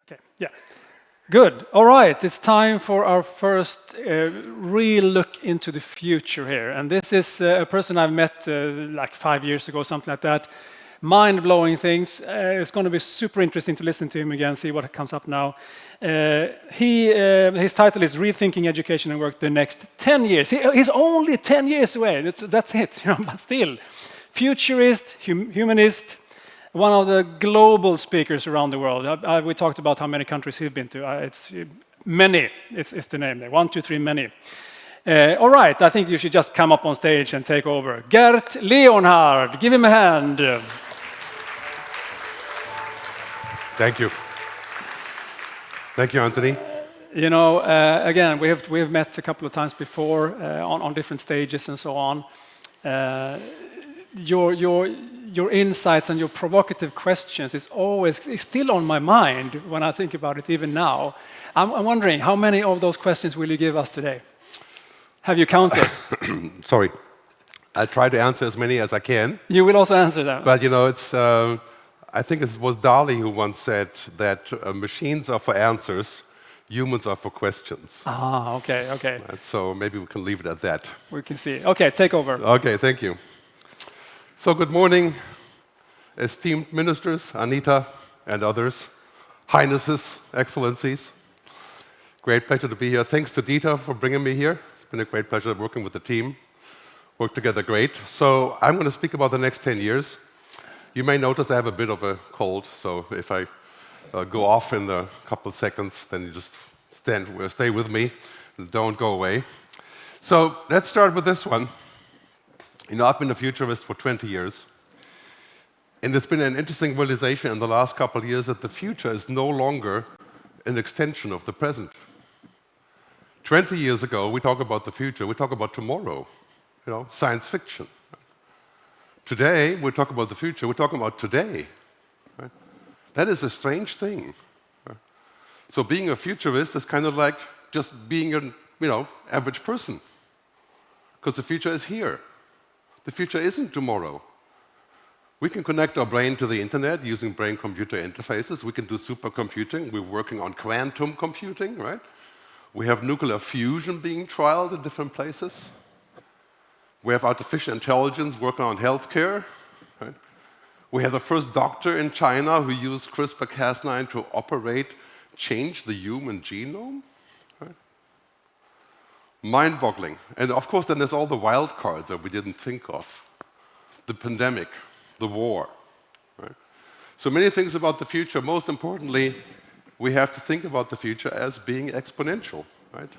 Okay, yeah. Good. All right, it's time for our first real look into the future here. And this is a person I've met like 5 years ago, something like that. Mind-blowing things. It's going to be super interesting to listen to him again, see what comes up now. His title is Rethinking Education and Work the Next 10 Years. He's only 10 years away. That's it, but still. Futurist, humanist, one of the global speakers around the world. We talked about how many countries he's been to. It's many. It's the name there. 1, 2, 3, many. All right, I think you should just come up on stage and take over. Gerd Leonhard, give him a hand. Thank you. Thank you, Anthony. You know, again, we have met a couple of times before on different stages and so on. Your insights and your provocative questions is still on my mind when I think about it even now. I'm wondering, how many of those questions will you give us today? Have you counted? Sorry. I'll try to answer as many as I can. You will also answer them. But you know, I think it was Dali who once said that machines are for answers, humans are for questions. Ah, okay. So maybe we can leave it at that. We can see. Okay, take over. Okay, thank you. So good morning, esteemed ministers, Anita and others, highnesses, excellencies. Great pleasure to be here. Thanks to Dieter for bringing me here. It's been a great pleasure working with the team. Worked together great. So I'm going to speak about the next 10 years. You may notice I have a bit of a cold, so if I go off in a couple of seconds, then you just stay with me and don't go away. So let's start with this one. You know, I've been a futurist for 20 years, and it's been an interesting realization in the last couple of years that the future is no longer an extension of the present. 20 years ago, we talk about the future, we talk about tomorrow, you know, science fiction. Today, we talk about the future, we're talking about today. Right? That is a strange thing. Right? So being a futurist is kind of like just being an, average person, because the future is here. The future isn't tomorrow. We can connect our brain to the internet using brain-computer interfaces. We can do supercomputing. We're working on quantum computing, right? We have nuclear fusion being trialed in different places. We have artificial intelligence working on healthcare, right? We have the first doctor in China who used CRISPR-Cas9 to change the human genome. Mind-boggling. And of course, then there's all the wild cards that we didn't think of. The pandemic, the war. Right? So many things about the future. Most importantly, we have to think about the future as being exponential. Right?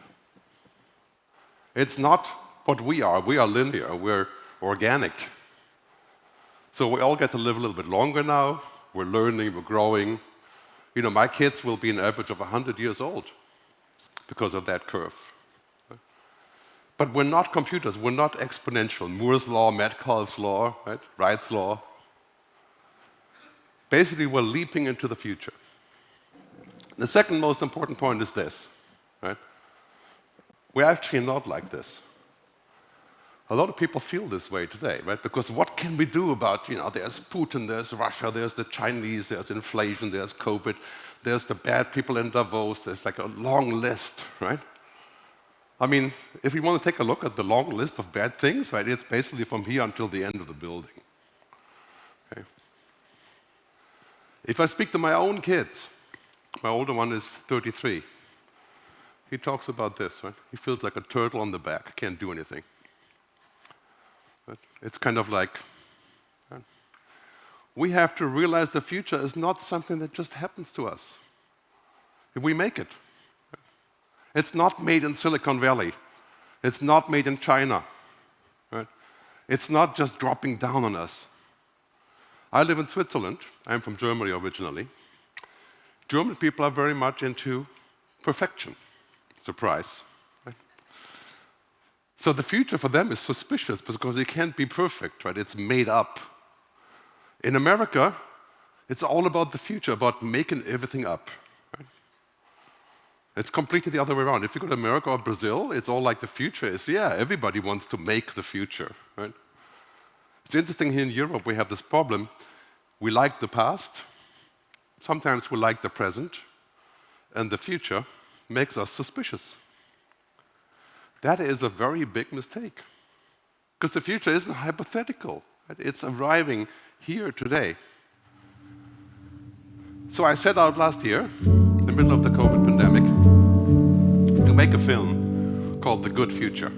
It's not what we are. We are linear. We're organic. So we all get to live a little bit longer now. We're learning, we're growing. You know, my kids will be an average of 100 years old because of that curve. But we're not computers, we're not exponential. Moore's law, Metcalfe's law, right? Wright's law. Basically, we're leaping into the future. The second most important point is this, right? We're actually not like this. A lot of people feel this way today, right? Because what can we do about, there's Putin, there's Russia, there's the Chinese, there's inflation, there's COVID, there's the bad people in Davos, there's like a long list, right? I mean, if we want to take a look at the long list of bad things, right, it's basically from here until the end of the building. Okay. If I speak to my own kids, my older one is 33. He talks about this, right? He feels like a turtle on the back, can't do anything. Right? It's kind of like, right? We have to realize the future is not something that just happens to us. If we make it. It's not made in Silicon Valley. It's not made in China. Right? It's not just dropping down on us. I live in Switzerland. I'm from Germany originally. German people are very much into perfection. Surprise. Right? So the future for them is suspicious because it can't be perfect, right? It's made up. In America, it's all about the future, about making everything up. It's completely the other way around. If you go to America or Brazil, it's all like the future is, everybody wants to make the future, right? It's interesting here in Europe, we have this problem. We like the past. Sometimes we like the present. and the future makes us suspicious. That is a very big mistake, because the future isn't hypothetical. Right? It's arriving here today. So I set out last year, in the middle of the COVID pandemic, to make a film called The Good Future.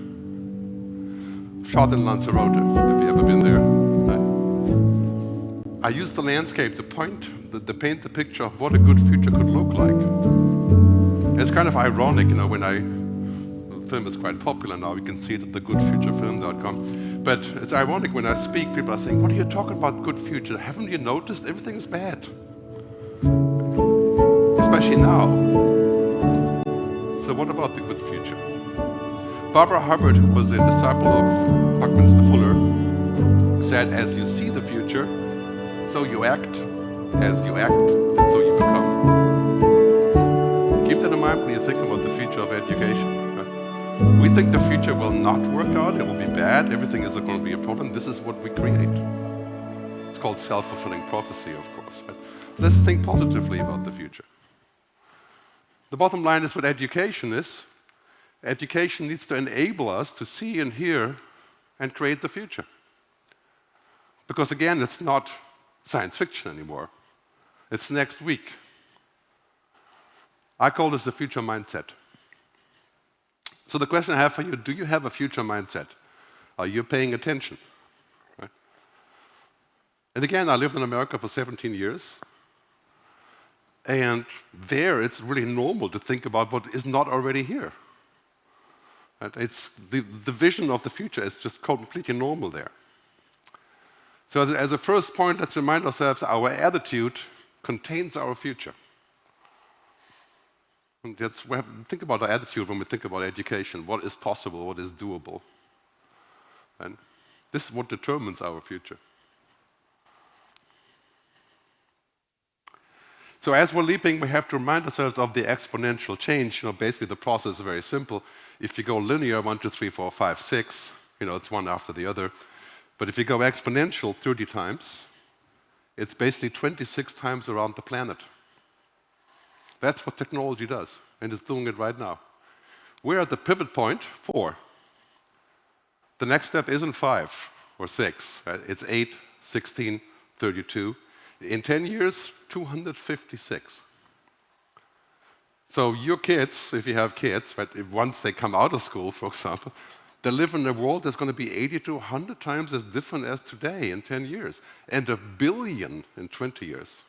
Shot in Lanzarote, if you've ever been there. I used the landscape to paint the picture of what a good future could look like. And it's kind of ironic, when the film is quite popular now, you can see it at thegoodfuturefilm.com. But it's ironic when I speak, people are saying, what are you talking about, good future? Haven't you noticed everything is bad? Especially now. So what about the good future? Barbara Hubbard, who was a disciple of Buckminster Fuller, said, as you see the future, so you act. As you act, so you become. Keep that in mind when you think about the future of education. Right? We think the future will not work out, it will be bad, everything is going to be a problem. This is what we create. It's called self-fulfilling prophecy, of course. Right? Let's think positively about the future. The bottom line is what education is. Education needs to enable us to see and hear and create the future. Because again, it's not science fiction anymore. It's next week. I call this the future mindset. So the question I have for you, do you have a future mindset? Are you paying attention? Right? And again, I lived in America for 17 years. And there, it's really normal to think about what is not already here. Right? It's the vision of the future is just completely normal there. So as a first point, let's remind ourselves our attitude contains our future. And we have to think about our attitude when we think about education. What is possible, what is doable. And this is what determines our future. So as we're leaping, we have to remind ourselves of the exponential change. Basically the process is very simple. If you go linear, 1, 2, 3, 4, 5, 6, it's one after the other. But if you go exponential 30 times, it's basically 26 times around the planet. That's what technology does, and it's doing it right now. We're at the pivot point 4. The next step isn't 5 or 6. Right? It's 8, 16, 32. In 10 years, 256. So your kids, if you have kids, right, if once they come out of school, for example, they live in a world that's going to be 80 to 100 times as different as today in 10 years, and 1 billion in 20 years.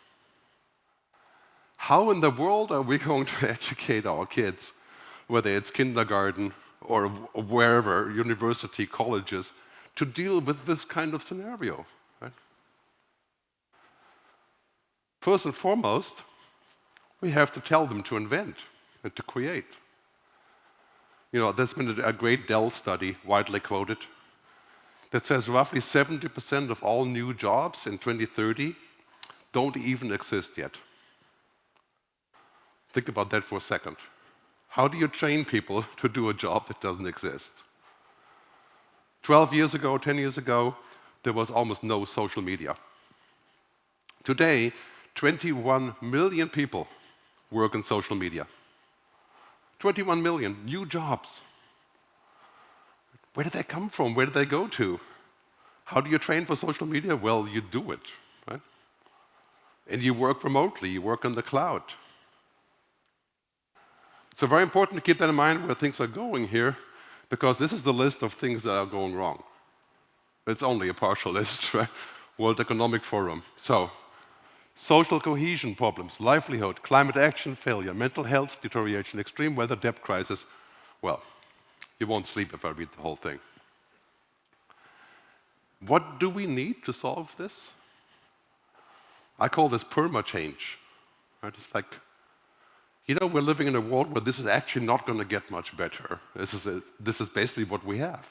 How in the world are we going to educate our kids, whether it's kindergarten or wherever, university, colleges, to deal with this kind of scenario? Right? First and foremost, we have to tell them to invent and to create. There's been a great Dell study, widely quoted, that says roughly 70% of all new jobs in 2030 don't even exist yet. Think about that for a second. How do you train people to do a job that doesn't exist? 12 years ago, 10 years ago, there was almost no social media. Today, 21 million people work in social media. 21 million new jobs. Where did they come from? Where did they go to? How do you train for social media? Well, you do it, right? And you work remotely, you work on the cloud. So very important to keep that in mind where things are going here, because this is the list of things that are going wrong. It's only a partial list, right? World Economic Forum. So, social cohesion problems, livelihood, climate action failure, mental health deterioration, extreme weather, debt crisis. Well, you won't sleep if I read the whole thing. What do we need to solve this? I call this perma-change. Right? It's like, we're living in a world where this is actually not going to get much better. This is basically what we have.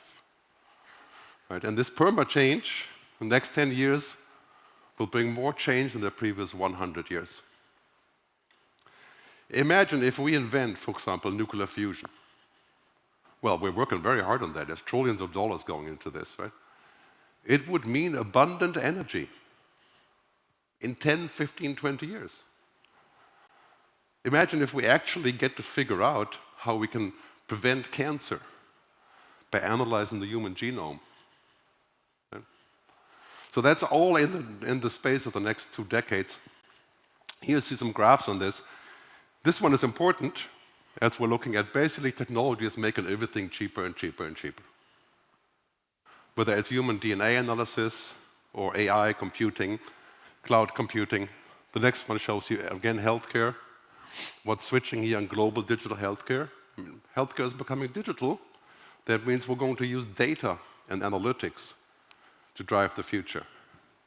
Right? And this perma-change, the next 10 years, will bring more change than the previous 100 years. Imagine if we invent, for example, nuclear fusion. Well, we're working very hard on that. There's trillions of dollars going into this, right? It would mean abundant energy in 10, 15, 20 years. Imagine if we actually get to figure out how we can prevent cancer by analyzing the human genome. Right? So that's all in the space of the next 2 decades. Here you see some graphs on this. This one is important as we're looking at basically technology is making everything cheaper and cheaper and cheaper. Whether it's human DNA analysis or AI computing, cloud computing. The next one shows you, again, healthcare. What's switching here on global digital healthcare? I mean, healthcare is becoming digital. That means we're going to use data and analytics to drive the future.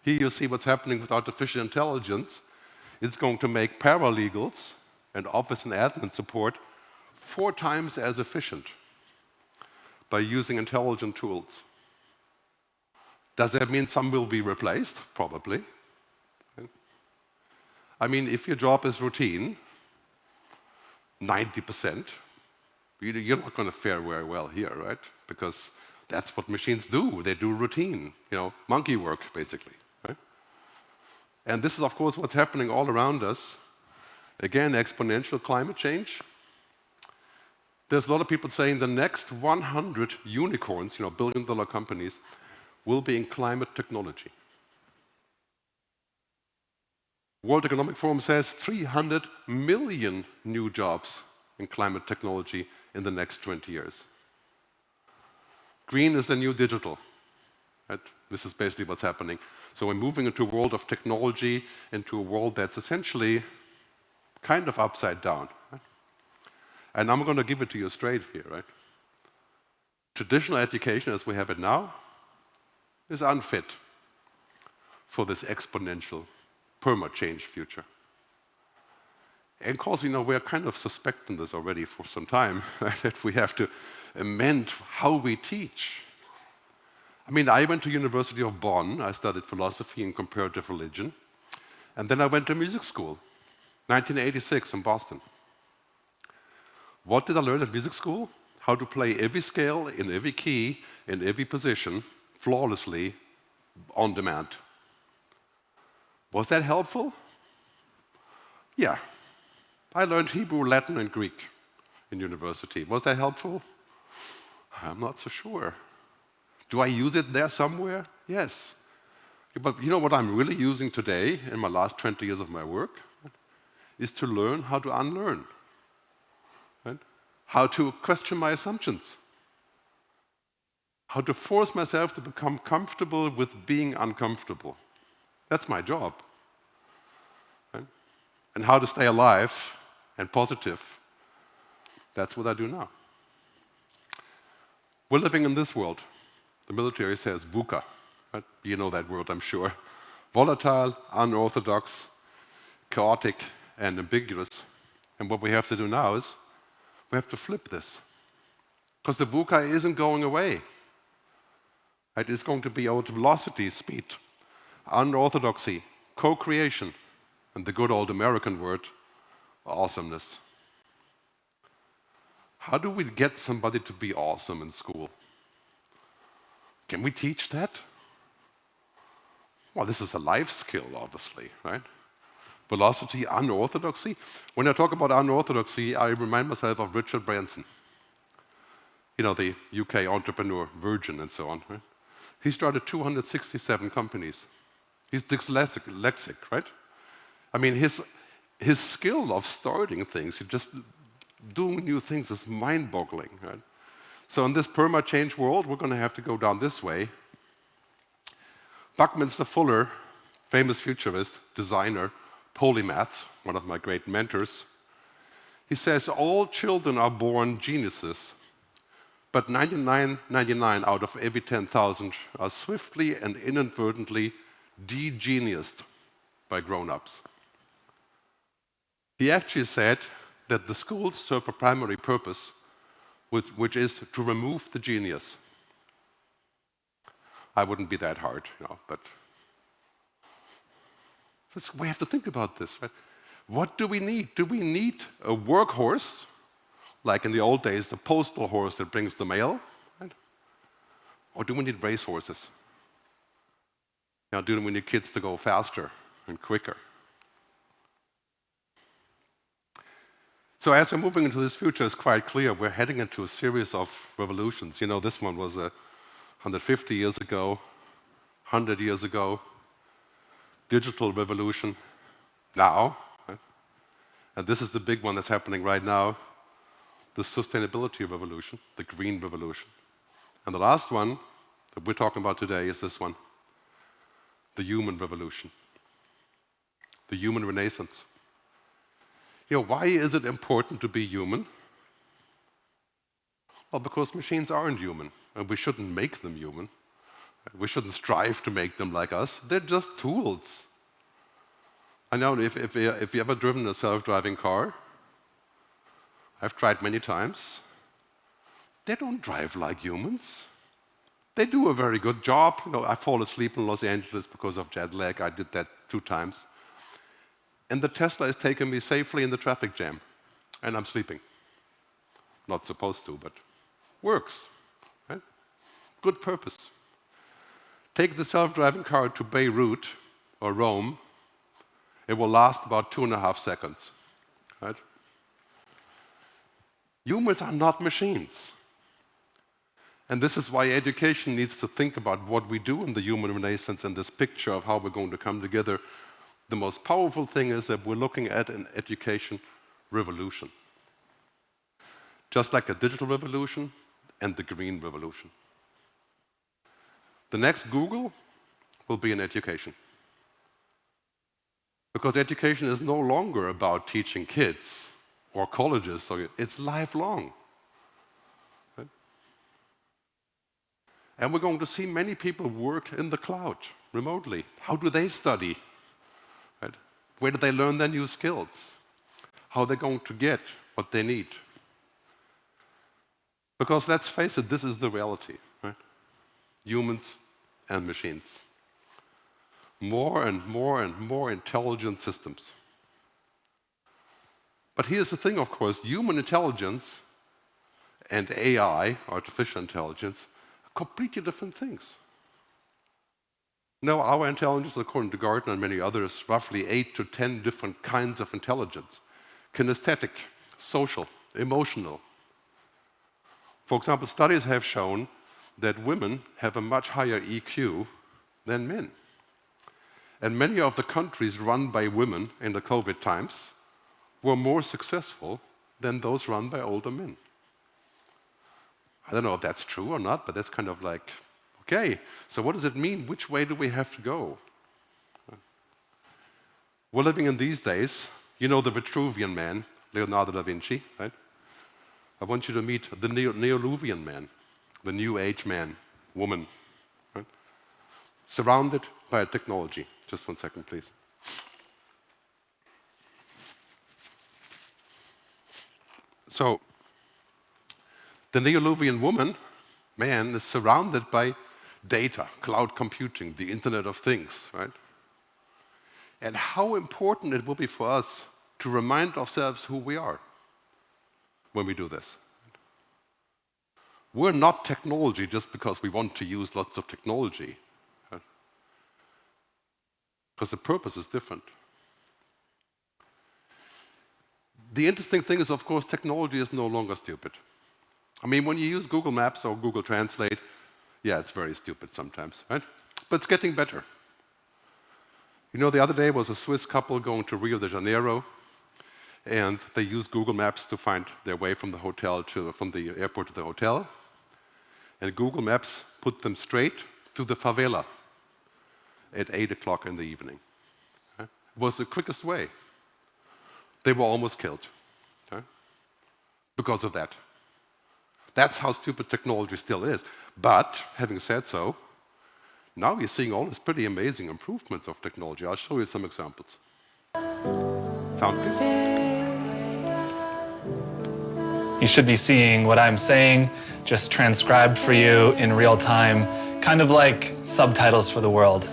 Here you see what's happening with artificial intelligence. It's going to make paralegals and office and admin support 4 times as efficient by using intelligent tools. Does that mean some will be replaced? Probably. I mean, if your job is routine, 90%, you're not going to fare very well here, right? Because that's what machines do. They do routine, monkey work, basically. Right? And this is, of course, what's happening all around us. Again, exponential climate change. There's a lot of people saying the next 100 unicorns, billion-dollar companies, will be in climate technology. World Economic Forum says 300 million new jobs in climate technology in the next 20 years. Green is the new digital. Right? This is basically what's happening. So we're moving into a world of technology, into a world that's essentially kind of upside down. Right? And I'm going to give it to you straight here. Right? Traditional education, as we have it now, is unfit for this exponential perma-change future. And of course, we're kind of suspecting this already for some time, right? That we have to amend how we teach. I mean, I went to University of Bonn. I studied philosophy and comparative religion. And then I went to music school, 1986 in Boston. What did I learn at music school? How to play every scale, in every key, in every position, flawlessly, on demand. Was that helpful? Yeah. I learned Hebrew, Latin, and Greek in university. Was that helpful? I'm not so sure. Do I use it there somewhere? Yes. But what I'm really using today in my last 20 years of my work is to learn how to unlearn. Right? How to question my assumptions. How to force myself to become comfortable with being uncomfortable. That's my job. Right? And how to stay alive and positive. That's what I do now. We're living in this world. The military says VUCA. Right? You know that word, I'm sure. Volatile, unorthodox, chaotic, and ambiguous. And what we have to do now is we have to flip this. Because the VUCA isn't going away. It is going to be out velocity, speed, unorthodoxy, co-creation, and the good old American word, awesomeness. How do we get somebody to be awesome in school? Can we teach that? Well, this is a life skill, obviously, right? Velocity, unorthodoxy. When I talk about unorthodoxy, I remind myself of Richard Branson. The UK entrepreneur, Virgin, and so on. Right? He started 267 companies. He's dyslexic, right? I mean, his skill of starting things, just doing new things is mind-boggling, right? So in this perma-change world, we're going to have to go down this way. Buckminster Fuller, famous futurist, designer, polymath, one of my great mentors, he says all children are born geniuses, but 99 out of every 10,000 are swiftly and inadvertently de-geniused by grown-ups. He actually said that the schools serve a primary purpose, which is to remove the genius. I wouldn't be that hard, but we have to think about this, right? What do we need? Do we need a workhorse, like in the old days, the postal horse that brings the mail? Right? Or do we need racehorses? Do we need kids to go faster and quicker? So as we're moving into this future, it's quite clear we're heading into a series of revolutions. You know, this one was 150 years ago, 100 years ago, digital revolution now, right? And this is the big one that's happening right now, the sustainability revolution, the green revolution. And the last one that we're talking about today is this one, the human revolution, the human renaissance. You know, why is it important to be human? Well, because machines aren't human, and we shouldn't make them human. We shouldn't strive to make them like us. They're just tools. I know if you've ever driven a self-driving car, I've tried many times, they don't drive like humans. They do a very good job. You know, I fall asleep in Los Angeles because of jet lag. I did that 2 times. And the Tesla has taken me safely in the traffic jam, and I'm sleeping. Not supposed to, but works. Right? Good purpose. Take the self-driving car to Beirut or Rome, it will last about 2.5 seconds. Right? Humans are not machines. And this is why education needs to think about what we do in the human renaissance and this picture of how we're going to come together. The most powerful thing is that we're looking at an education revolution. Just like a digital revolution and the green revolution. The next Google will be in education. Because education is no longer about teaching kids or colleges, so it's lifelong. Right? And we're going to see many people work in the cloud, remotely. How do they study? Right? Where do they learn their new skills? How are they going to get what they need? Because let's face it, this is the reality. Right? Humans and machines. More and more and more intelligent systems. But here's the thing, of course, human intelligence and AI, artificial intelligence, are completely different things. Now, our intelligence, according to Gardner and many others, roughly 8 to 10 different kinds of intelligence. Kinesthetic, social, emotional. For example, studies have shown that women have a much higher EQ than men. And many of the countries run by women in the COVID times were more successful than those run by older men. I don't know if that's true or not, but that's kind of like, okay, so what does it mean? Which way do we have to go? We're living in these days, you know the Vitruvian Man, Leonardo da Vinci, right? I want you to meet the Neoluvian man, the New Age man, woman, right? Surrounded by technology. Just 1 second, please. So, the Neoluvian woman, man, is surrounded by data, cloud computing, the Internet of Things, right? And how important it will be for us to remind ourselves who we are when we do this. We're not technology just because we want to use lots of technology. Because the purpose is different. The interesting thing is, of course, technology is no longer stupid. I mean, when you use Google Maps or Google Translate, yeah, it's very stupid sometimes, right? But it's getting better. You know, the other day was a Swiss couple going to Rio de Janeiro, and they used Google Maps to find their way from the airport to the hotel. And Google Maps put them straight through the favela at 8 o'clock in the evening. Okay? It was the quickest way. They were almost killed, okay? Because of that. That's how stupid technology still is. But, having said so, now we're seeing all these pretty amazing improvements of technology. I'll show you some examples. Sound, please? You should be seeing what I'm saying, just transcribed for you in real time, kind of like subtitles for the world.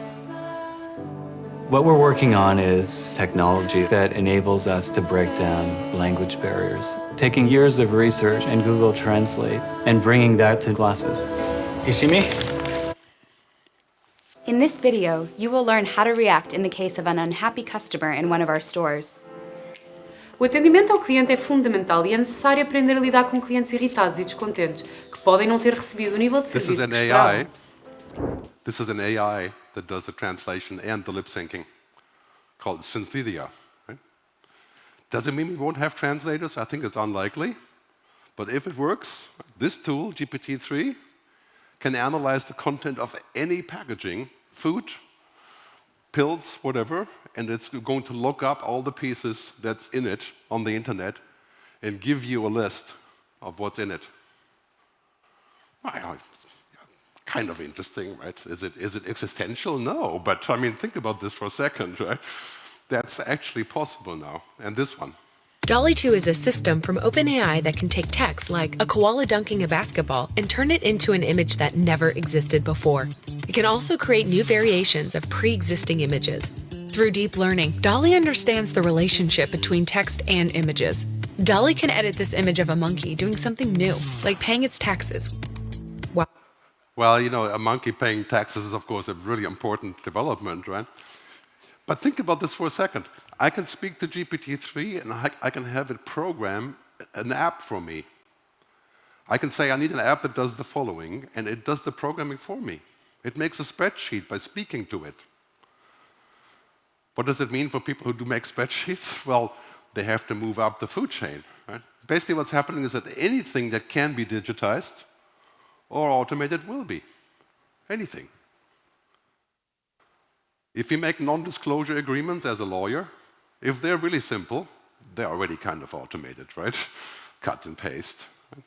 What we're working on is technology that enables us to break down language barriers, taking years of research in Google Translate and bringing that to classes. You see me? In this video, you will learn how to react in the case of an unhappy customer in one of our stores. O atendimento ao cliente é fundamental e é necessário aprender a lidar com clientes irritados e descontentes, que podem não ter recebido o nível de serviço que esperavam. This is an AI that does the translation and the lip syncing, called Synthesia. Right? Does it mean we won't have translators? I think it's unlikely. But if it works, this tool, GPT-3, can analyze the content of any packaging, food, pills, whatever, and it's going to look up all the pieces that's in it on the internet and give you a list of what's in it. Kind of interesting, right? Is it existential? No, but I mean, think about this for a second, right? That's actually possible now. And this one. DALL-E 2 is a system from OpenAI that can take text like a koala dunking a basketball and turn it into an image that never existed before. It can also create new variations of pre-existing images. Through deep learning, DALL-E understands the relationship between text and images. DALL-E can edit this image of a monkey doing something new, like paying its taxes. Wow. Well, you know, a monkey paying taxes is, of course, a really important development, right? But think about this for a second. I can speak to GPT-3 and I can have it program an app for me. I can say I need an app that does the following, and it does the programming for me. It makes a spreadsheet by speaking to it. What does it mean for people who do make spreadsheets? Well, they have to move up the food chain. Right? Basically what's happening is that anything that can be digitized or automated will be. Anything. If you make non-disclosure agreements as a lawyer, if they're really simple, they're already kind of automated, right? Cut and paste. Right?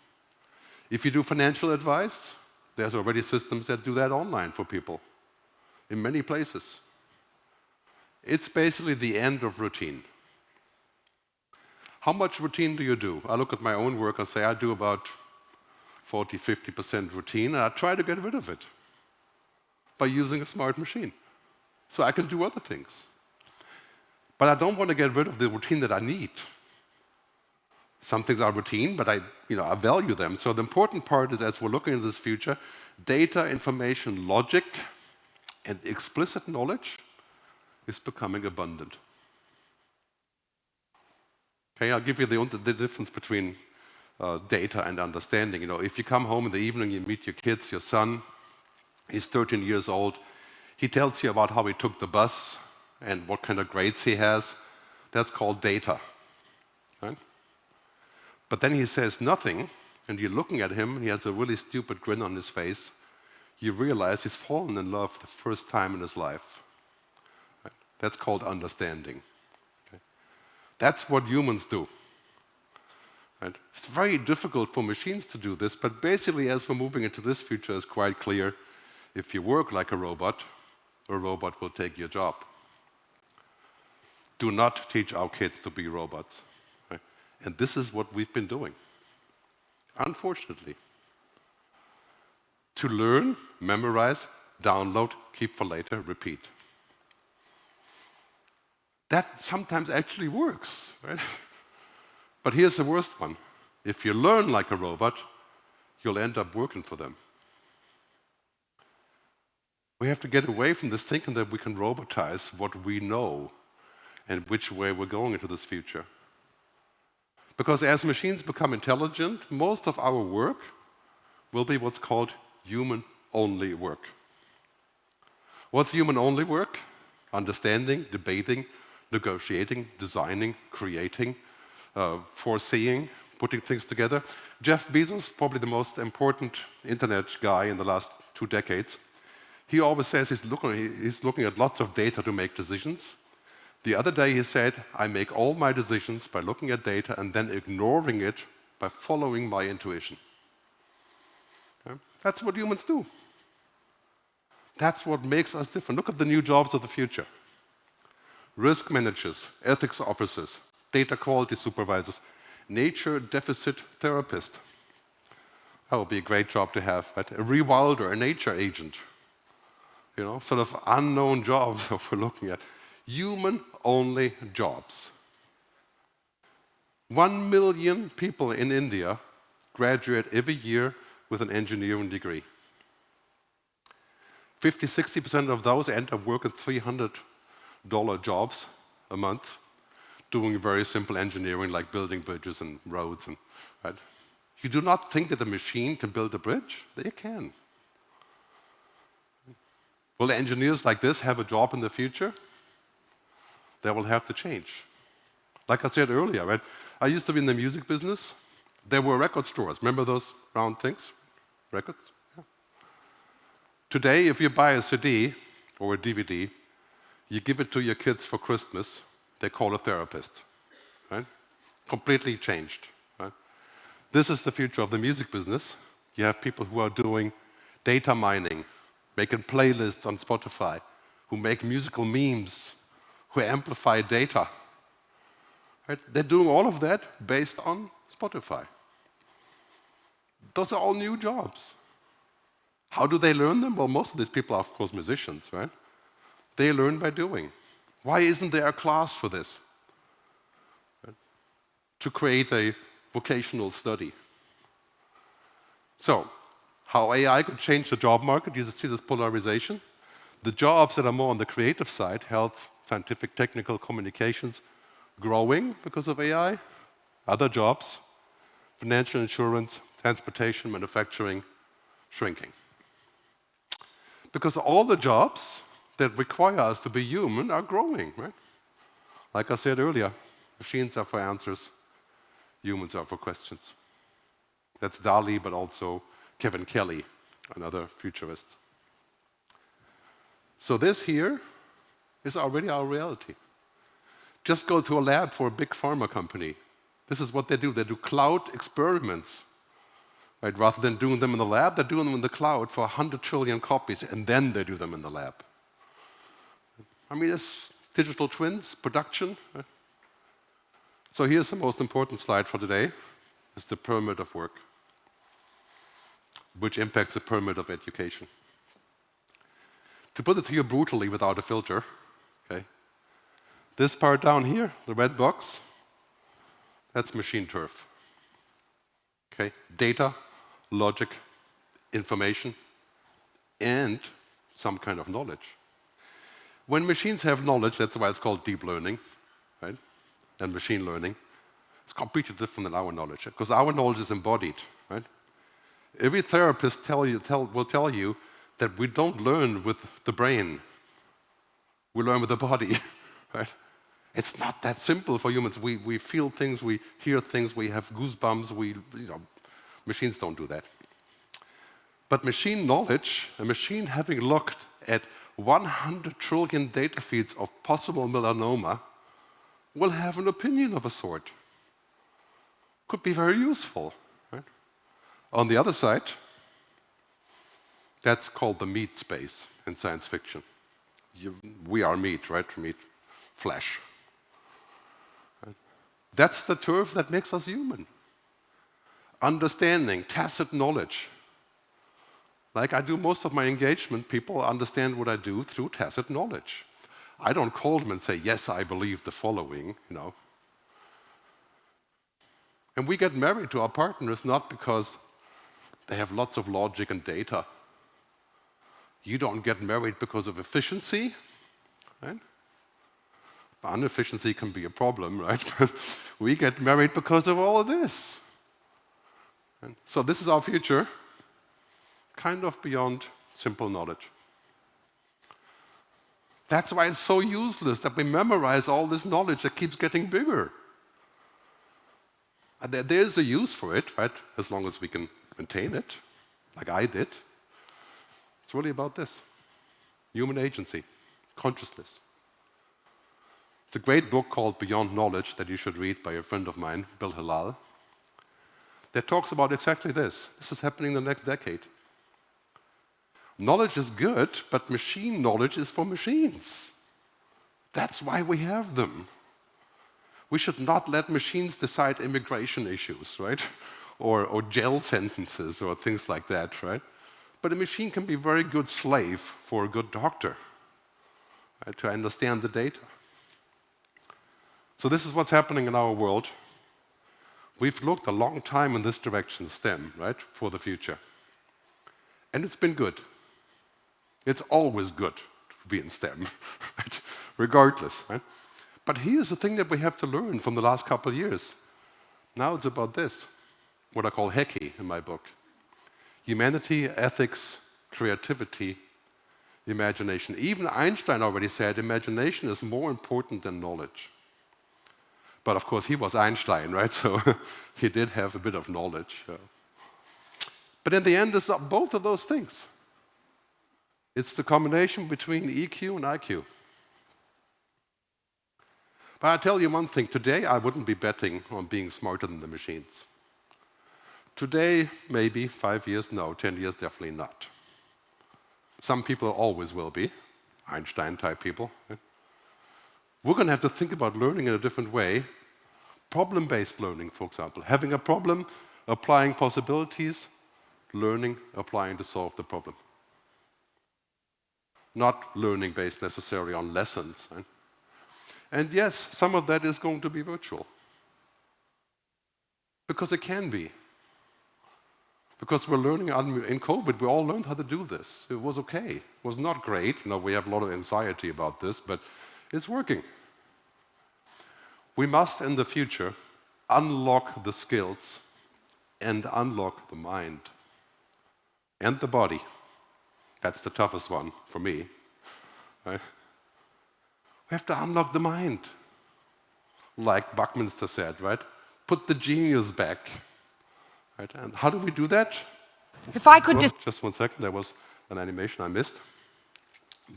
If you do financial advice, there's already systems that do that online for people in many places. It's basically the end of routine. How much routine do you do? I look at my own work and say I do about 40, 50% routine, and I try to get rid of it by using a smart machine. So I can do other things. But I don't want to get rid of the routine that I need. Some things are routine, but I value them. So the important part is, as we're looking at this future, data, information, logic, and explicit knowledge is becoming abundant. Okay, I'll give you the difference between data and understanding. You know, if you come home in the evening, you meet your kids, your son, he's 13 years old. He tells you about how he took the bus and what kind of grades he has. That's called data. Right? But then he says nothing, and you're looking at him, and he has a really stupid grin on his face. You realize he's fallen in love the first time in his life. Right? That's called understanding. Okay? That's what humans do. Right? It's very difficult for machines to do this, but basically, as we're moving into this future, it's quite clear. If you work like a robot will take your job. Do not teach our kids to be robots. Right? And this is what we've been doing, unfortunately. To learn, memorize, download, keep for later, repeat. That sometimes actually works, right? But here's the worst one. If you learn like a robot, you'll end up working for them. We have to get away from this thinking that we can robotize what we know and which way we're going into this future. Because as machines become intelligent, most of our work will be what's called human-only work. What's human-only work? Understanding, debating, negotiating, designing, creating, foreseeing, putting things together. Jeff Bezos, probably the most important internet guy in the last 2 decades, he always says he's looking at lots of data to make decisions. The other day he said, I make all my decisions by looking at data and then ignoring it by following my intuition. Okay? That's what humans do. That's what makes us different. Look at the new jobs of the future. Risk managers, ethics officers, data quality supervisors, nature deficit therapist. That would be a great job to have, right? A rewilder, a nature agent. You know, sort of unknown jobs that we're looking at. Human-only jobs. 1 million people in India graduate every year with an engineering degree. 50–60% of those end up working $300 jobs a month. doing very simple engineering like building bridges and roads. Right? You do not think that a machine can build a bridge? They can. Will engineers like this have a job in the future? They will have to change. Like I said earlier, right? I used to be in the music business. There were record stores. Remember those round things? Records? Yeah. Today, if you buy a CD or a DVD, you give it to your kids for Christmas, they call a therapist. Right? Completely changed. Right? This is the future of the music business. You have people who are doing data mining, making playlists on Spotify, who make musical memes, who amplify data. Right? They're doing all of that based on Spotify. Those are all new jobs. How do they learn them? Well, most of these people are, of course, musicians, right? They learn by doing. Why isn't there a class for this? Right? To create a vocational study. So, how AI could change the job market, you see this polarization. The jobs that are more on the creative side, health, scientific, technical, communications, growing because of AI. Other jobs, financial insurance, transportation, manufacturing, shrinking. Because all the jobs that require us to be human are growing, right? Like I said earlier, machines are for answers, humans are for questions. That's Dali, but also Kevin Kelly, another futurist. So this here is already our reality. Just go to a lab for a big pharma company. This is what they do. They do cloud experiments. Right? Rather than doing them in the lab, they're doing them in the cloud for 100 trillion copies, and then they do them in the lab. I mean, it's digital twins, production. Right? So here's the most important slide for today. It's the pyramid of work, which impacts the pyramid of education. To put it to you brutally without a filter, okay, this part down here, the red box, that's machine turf. Okay, data, logic, information, and some kind of knowledge. When machines have knowledge, that's why it's called deep learning, right? And machine learning. It's completely different than our knowledge, because our knowledge is embodied, right? Every therapist will tell you that we don't learn with the brain. We learn with the body, right? It's not that simple for humans. We feel things, we hear things, we have goosebumps. Machines don't do that. But machine knowledge, a machine having looked at 100 trillion data feeds of possible melanoma, will have an opinion of a sort. Could be very useful. Right? On the other side, that's called the meat space in science fiction. We are meat, right? Meat, flesh. Right? That's the turf that makes us human. Understanding, tacit knowledge. Like I do most of my engagement, people understand what I do through tacit knowledge. I don't call them and say, yes, I believe the following, And we get married to our partners not because they have lots of logic and data. You don't get married because of efficiency, right? Inefficiency can be a problem, right? We get married because of all of this. And so this is our future, kind of beyond simple knowledge. That's why it's so useless that we memorize all this knowledge that keeps getting bigger. And there's a use for it, right? As long as we can maintain it, like I did. It's really about this. Human agency, consciousness. It's a great book called Beyond Knowledge that you should read by a friend of mine, Bill Halal, that talks about exactly this. This is happening in the next decade. Knowledge is good, but machine knowledge is for machines. That's why we have them. We should not let machines decide immigration issues, right? Or jail sentences or things like that, right? But a machine can be a very good slave for a good doctor, right, to understand the data. So this is what's happening in our world. We've looked a long time in this direction, STEM, right, for the future. And it's been good. It's always good to be in STEM, right? Regardless, right? But here's the thing that we have to learn from the last couple of years. Now it's about this, what I call HECI in my book. Humanity, ethics, creativity, imagination. Even Einstein already said imagination is more important than knowledge. But of course, he was Einstein, right? So he did have a bit of knowledge. But in the end, it's both of those things. It's the combination between EQ and IQ. But I'll tell you one thing. Today, I wouldn't be betting on being smarter than the machines. Today, maybe 5 years, no, 10 years, definitely not. Some people always will be, Einstein-type people. We're going to have to think about learning in a different way. Problem-based learning, for example. Having a problem, applying possibilities, learning, applying to solve the problem. Not learning based necessarily on lessons. Right? And yes, some of that is going to be virtual. Because it can be. Because we're learning in COVID, we all learned how to do this. It was okay. It was not great. We have a lot of anxiety about this, but it's working. We must, in the future, unlock the skills and unlock the mind and the body. That's the toughest one for me. Right? We have to unlock the mind. Like Buckminster said, right? Put the genius back. Right? And how do we do that? If I could just 1 second, there was an animation I missed.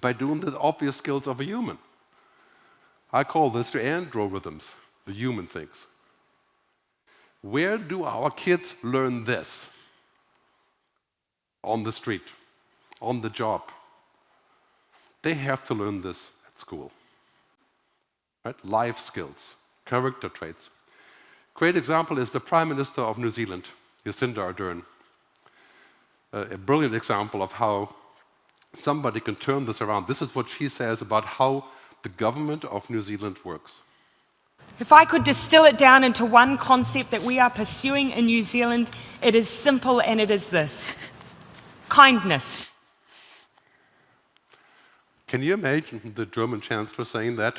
By doing the obvious skills of a human. I call this the androrhythms, the human things. Where do our kids learn this? On the street, on the job. They have to learn this at school. Right? Life skills, character traits. Great example is the Prime Minister of New Zealand, Jacinda Ardern. A brilliant example of how somebody can turn this around. This is what she says about how the government of New Zealand works. If I could distill it down into one concept that we are pursuing in New Zealand, it is simple and it is this. Kindness. Can you imagine the German Chancellor saying that?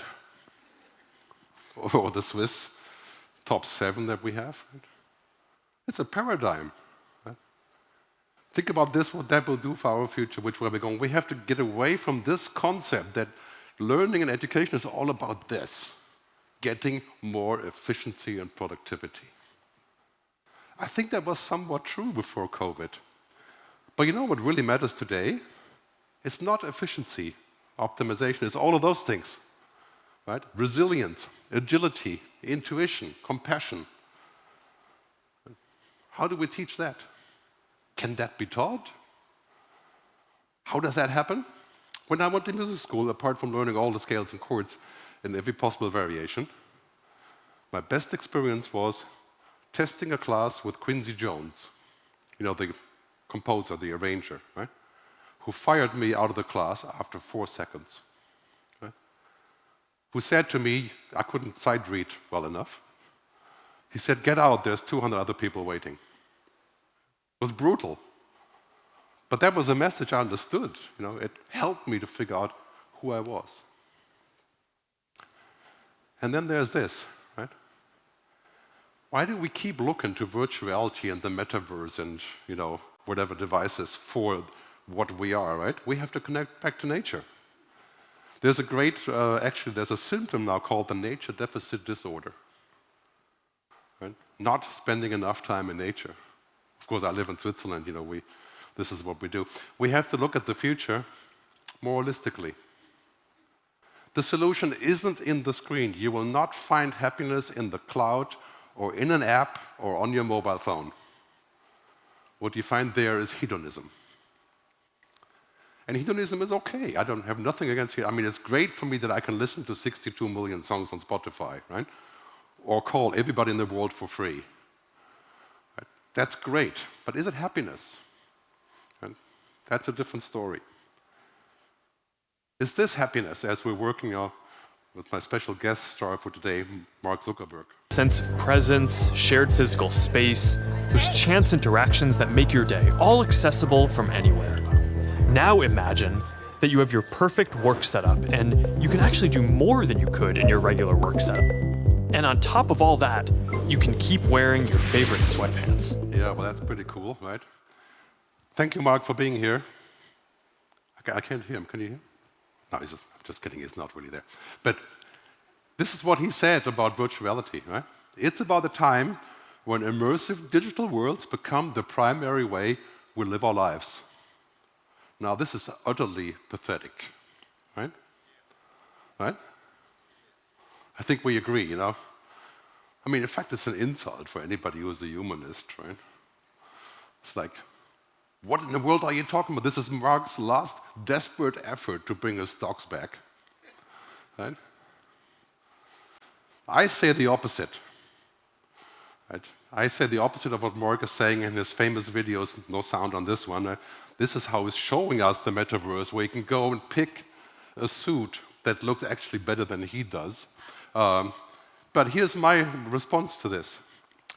Or the Swiss top 7 that we have? It's a paradigm. Right? Think about this, what that will do for our future, which way we're going. We have to get away from this concept that learning and education is all about this, getting more efficiency and productivity. I think that was somewhat true before COVID. But you know what really matters today? It's not efficiency, optimization, it's all of those things. Right? Resilience, agility, intuition, compassion. How do we teach that? Can that be taught? How does that happen? When I went to music school, apart from learning all the scales and chords in every possible variation, my best experience was testing a class with Quincy Jones, the composer, the arranger, right? Who fired me out of the class after 4 seconds. Right? Who said to me, I couldn't sight read well enough. He said, get out, there's 200 other people waiting. It was brutal. But that was a message I understood. It helped me to figure out who I was. And then there's this, right? Why do we keep looking to virtual reality and the metaverse and, whatever devices for what we are, right? We have to connect back to nature. There's a great, there's a symptom now called the nature deficit disorder. Right? Not spending enough time in nature. Of course, I live in Switzerland, this is what we do. We have to look at the future more holistically. The solution isn't in the screen. You will not find happiness in the cloud or in an app or on your mobile phone. What you find there is hedonism. And hedonism is okay. I don't have nothing against it. I mean, it's great for me that I can listen to 62 million songs on Spotify, right? Or call everybody in the world for free. Right? That's great. But is it happiness? Right? That's a different story. Is this happiness, as we're working on with my special guest star for today, Mark Zuckerberg? Sense of presence, shared physical space, those chance interactions that make your day, all accessible from anywhere. Now imagine that you have your perfect work setup, and you can actually do more than you could in your regular work setup. And on top of all that, you can keep wearing your favorite sweatpants. Yeah, well, that's pretty cool, right? Thank you, Mark, for being here. I can't hear him. Can you hear? No, I'm just kidding. He's not really there. But this is what he said about virtuality, right? It's about the time when immersive digital worlds become the primary way we live our lives. Now, this is utterly pathetic, right? Right? I think we agree, you know? I mean, in fact, it's an insult for anybody who's a humanist, right? It's like, what in the world are you talking about? This is Mark's last desperate effort to bring his stocks back, right? I say the opposite, right? I say the opposite of what Mark is saying in his famous videos, no sound on this one. Right? This is how he's showing us the metaverse, where you can go and pick a suit that looks actually better than he does. But here's my response to this.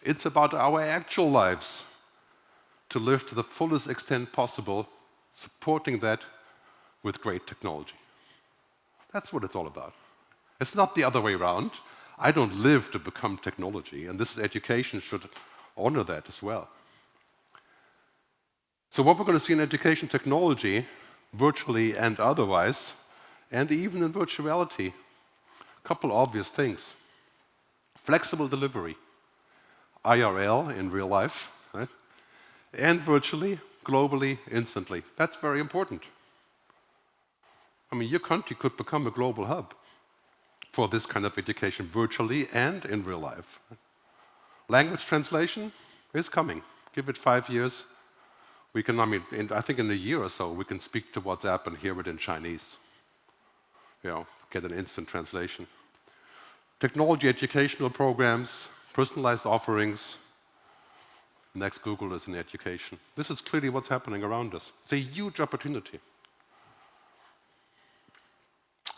It's about our actual lives to live to the fullest extent possible, supporting that with great technology. That's what it's all about. It's not the other way around. I don't live to become technology, and this education should honor that as well. So what we're going to see in education technology, virtually and otherwise, and even in virtuality, a couple obvious things. Flexible delivery, IRL in real life, right? And virtually, globally, instantly. That's very important. I mean, your country could become a global hub for this kind of education, virtually and in real life. Language translation is coming. Give it 5 years. We can, I think in a year or so, we can speak to WhatsApp and hear it in Chinese. You know, get an instant translation. Technology educational programs, personalized offerings. Next Google is in education. This is clearly what's happening around us. It's a huge opportunity.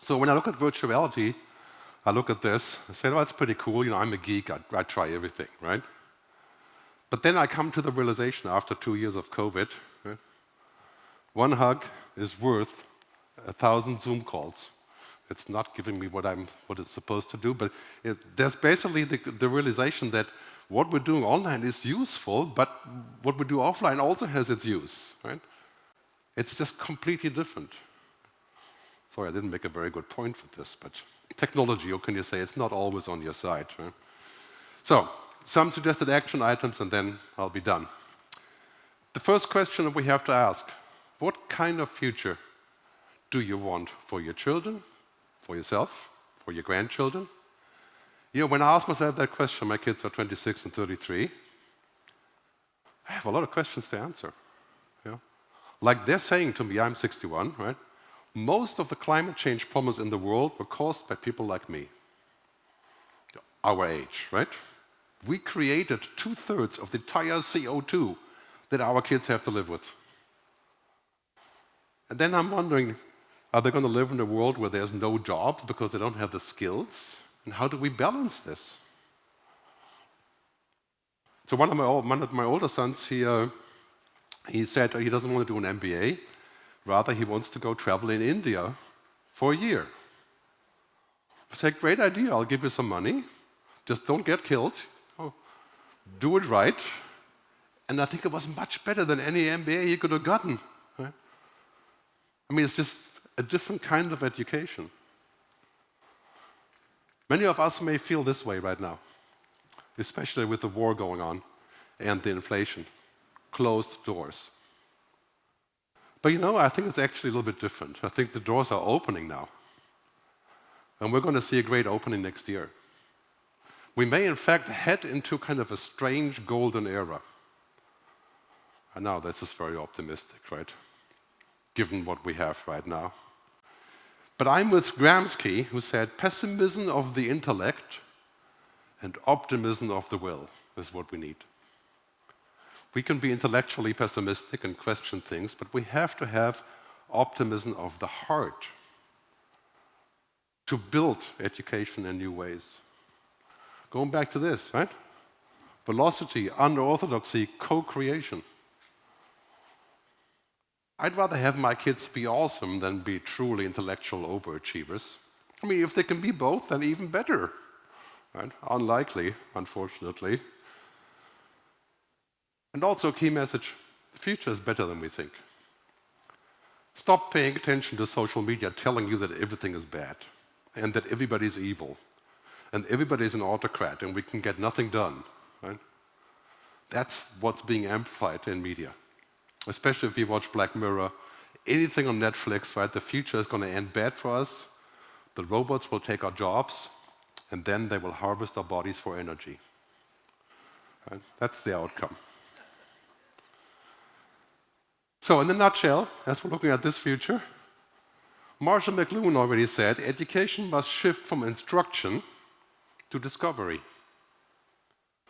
So when I look at virtuality, I look at this, I say, oh, that's pretty cool. You know, I'm a geek, I try everything, right? But then I come to the realization after 2 years of COVID, right? One hug is worth 1,000 Zoom calls. It's not giving me what it's supposed to do, but there's basically the realization that what we're doing online is useful, but what we do offline also has its use, right? It's just completely different. Sorry, I didn't make a very good point with this, but technology, or can you say, it's not always on your side, right? So, some suggested action items, and then I'll be done. The first question that we have to ask, what kind of future do you want for your children, for yourself, for your grandchildren? You know, when I ask myself that question, my kids are 26 and 33, I have a lot of questions to answer. You know? Like they're saying to me, I'm 61, right? Most of the climate change problems in the world were caused by people like me, our age, right? We created 2/3 of the entire CO2 that our kids have to live with. And then I'm wondering, are they going to live in a world where there's no jobs because they don't have the skills? And how do we balance this? So one of my older sons, he said he doesn't want to do an MBA. Rather, he wants to go travel in India for a year. I said, great idea, I'll give you some money. Just don't get killed. Do it right. And I think it was much better than any MBA he could have gotten. Right? I mean, it's just a different kind of education. Many of us may feel this way right now, especially with the war going on and the inflation. Closed doors. But you know, I think it's actually a little bit different. I think the doors are opening now. And we're going to see a great opening next year. We may, in fact, head into kind of a strange golden era. I know this is very optimistic, right? Given what we have right now. But I'm with Gramsci, who said, pessimism of the intellect and optimism of the will is what we need. We can be intellectually pessimistic and question things, but we have to have optimism of the heart to build education in new ways. Going back to this, right? Velocity, unorthodoxy, co-creation. I'd rather have my kids be awesome than be truly intellectual overachievers. I mean, if they can be both, then even better. Right? Unlikely, unfortunately. And also a key message, the future is better than we think. Stop paying attention to social media telling you that everything is bad and that everybody's evil and everybody's an autocrat and we can get nothing done. Right? That's what's being amplified in media. Especially if you watch Black Mirror, anything on Netflix, right? The future is going to end bad for us. The robots will take our jobs, and then they will harvest our bodies for energy. Right? That's the outcome. So in a nutshell, as we're looking at this future, Marshall McLuhan already said, education must shift from instruction to discovery,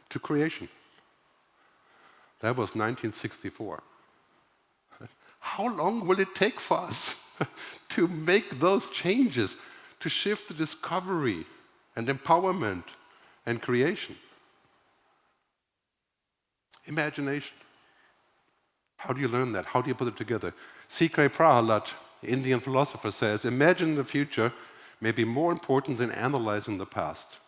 to creation. That was 1964. How long will it take for us to make those changes, to shift to discovery and empowerment and creation? Imagination. How do you learn that? How do you put it together? C.K. Prahalad, Indian philosopher, says, imagine the future may be more important than analyzing the past.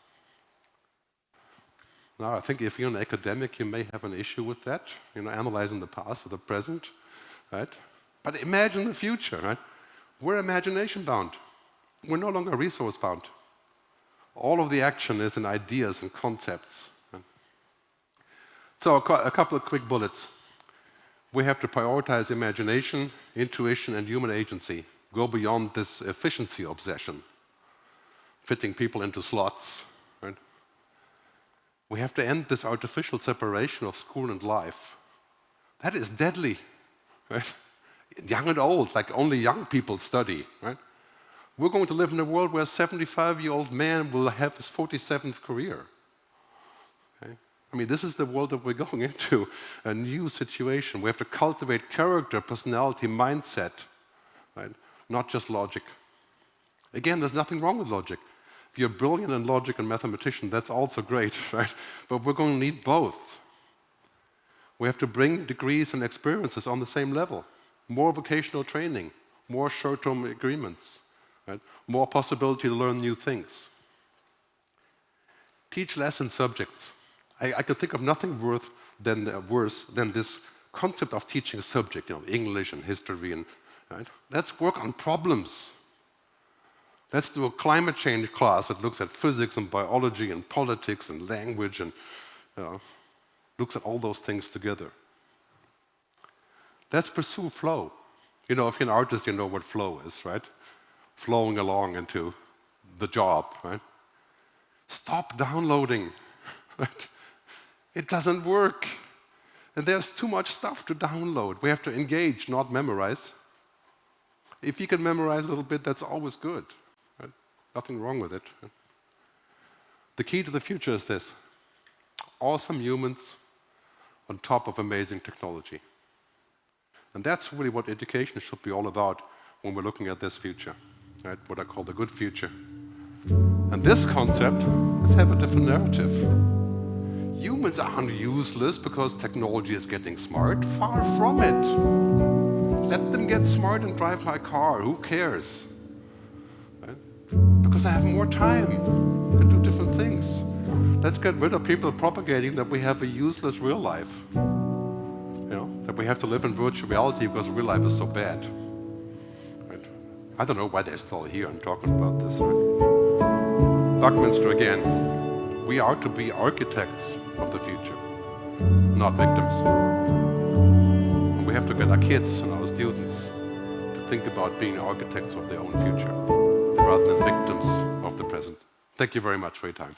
Now, I think if you're an academic, you may have an issue with that, analyzing the past or the present. Right? But imagine the future, right? We're imagination bound. We're no longer resource bound. All of the action is in ideas and concepts. Right? So a couple of quick bullets. We have to prioritize imagination, intuition, and human agency. Go beyond this efficiency obsession, fitting people into slots. Right? We have to end this artificial separation of school and life. That is deadly. Right? Young and old, like only young people study. Right? We're going to live in a world where a 75-year-old man will have his 47th career. Okay? I mean, this is the world that we're going into, a new situation. We have to cultivate character, personality, mindset, right? Not just logic. Again, there's nothing wrong with logic. If you're brilliant in logic and mathematician, that's also great, right? But we're going to need both. We have to bring degrees and experiences on the same level. More vocational training, more short-term agreements, right? More possibility to learn new things. Teach less in subjects. I can think of nothing worse than this concept of teaching a subject, English and history, and right? Let's work on problems. Let's do a climate change class that looks at physics and biology and politics and language and looks at all those things together. Let's pursue flow. If you're an artist, you know what flow is, right? Flowing along into the job, right? Stop downloading, right? It doesn't work. And there's too much stuff to download. We have to engage, not memorize. If you can memorize a little bit, that's always good. Right? Nothing wrong with it. The key to the future is this: awesome humans on top of amazing technology. And that's really what education should be all about when we're looking at this future, right? What I call the good future. And this concept, let's have a different narrative. Humans aren't useless because technology is getting smart. Far from it. Let them get smart and drive my car. Who cares? Right? Because I have more time. I can do different things. Let's get rid of people propagating that we have a useless real life. That we have to live in virtual reality because real life is so bad. Right? I don't know why they're still here and talking about this. Right? Buckminster again. We are to be architects of the future, not victims. And we have to get our kids and our students to think about being architects of their own future rather than victims of the present. Thank you very much for your time.